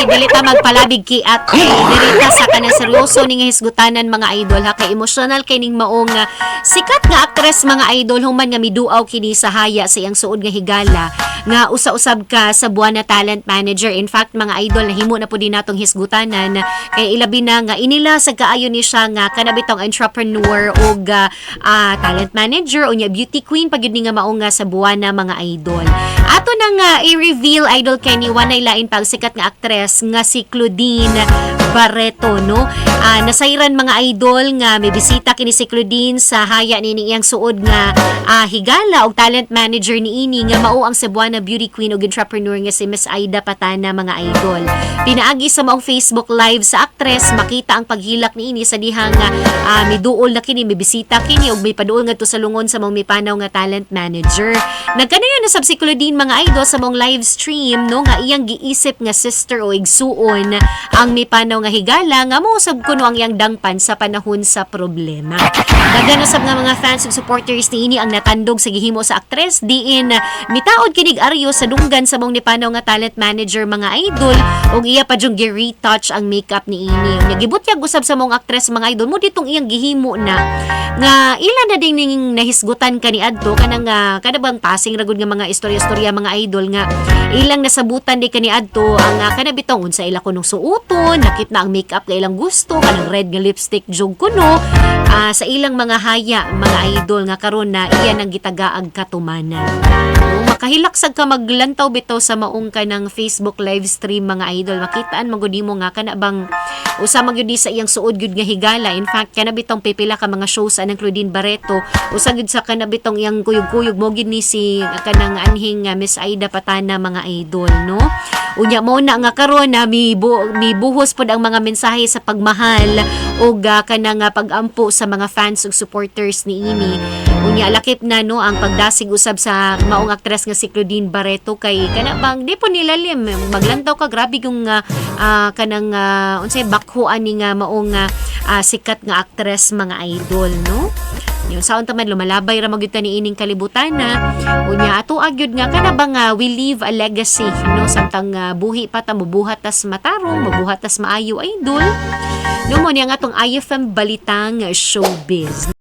dili ta magpalabig ki at dirita sa kanang seryoso ning hisgutanan mga idol ha, kay emotional kay ning maong sikat nga aktres mga idol human nga miduaw kini sa haya sa iyang suod nga higala nga usa-usab ka sa Buwana Talent Manager. In fact mga idol, nahimo na po din natong hisgutanan kay ilabi na nga inila sa kaayo ni siya nga kanabitong entrepreneur o talent manager o nya beauty queen pag yun nga maong nga sa Buwana mga idol. Ato nang i-reveal idol kay ni wanay lain pang sikat nga aktres nga si Claudine Barreto no. Nasayran mga idol nga may bisita kini si Claudine sa haya ni iyang suod nga higala og talent manager ni ini nga mao ang Cebuana beauty queen ug entrepreneur nga si Miss Aida Patana mga idol. Pinaagi sa maong Facebook live sa aktres makita ang paghilak ni ini sa dihang miduol na kini may bisita kini ug may paduol ngadto sa lungon sa maong mipanaw nga talent manager. Nagkanayon na sab si Claudine mga idol sa maong live stream no nga iyang giisip nga sister o igsuon ang mipanaw nga higala nga mousab kuno ang iyang dangpan sa panahon sa problema. Daghan usab nga mga fans ug supporters ni ini ang natandog sa gihimo sa aktres diin mitaod kinig aryo sa dunggan sa mong nipanaw nga talent manager mga idol ug iya pa jung gi-retouch ang makeup ni ini. Nya gibutyag usab sa mong aktres mga idol mo ditong iyang gihimo na nga ilan na ding ning nahisgutan kaniadto kanang kada bang passing ragud nga mga istorya-istorya mga idol nga ilang nasabutan di kaniadto ang kanabitong unsa ila kunong suoton nakit na ang makeup nga ilang gusto kanang red nga lipstick jug kuno sa ilang mga haya mga idol nga karon na iyan ang gitagaag katumanan. Makahilaksag ka maglantaw bitaw sa maong kanang Facebook live stream mga idol makitaan magud mo nga kana bang usa magyud sa iyang suod gyud nga higala. In fact kanabitong pipila ka mga shows anang Claudine Barreto usa gyud sa kanabitong iyang kuyog-kuyog mo gyud ni si kanang anhing Miss Aida Patana mga idol no. Unya mo na nga karon na mibuhos pod ang mga mensahe sa pagmahal o kanang pagampo sa mga fans ug supporters ni ini. Unya lakip na no ang pagdasig usab sa maong aktres nga si Claudine Barreto kay kana bang di po nilalim maglantaw ka grabe yung kanang unsay bakhuan ni nga maong sikat nga aktres mga idol no. Yung saon taman lumalabay ra magyud ni ining kalibutan na unya ato agyud nga kana bang we leave a legacy no samtang buhi pa ta mubuhat tas matarong mabuhat tas maayo idol no mo niya nga atong IFM Balitang Showbiz.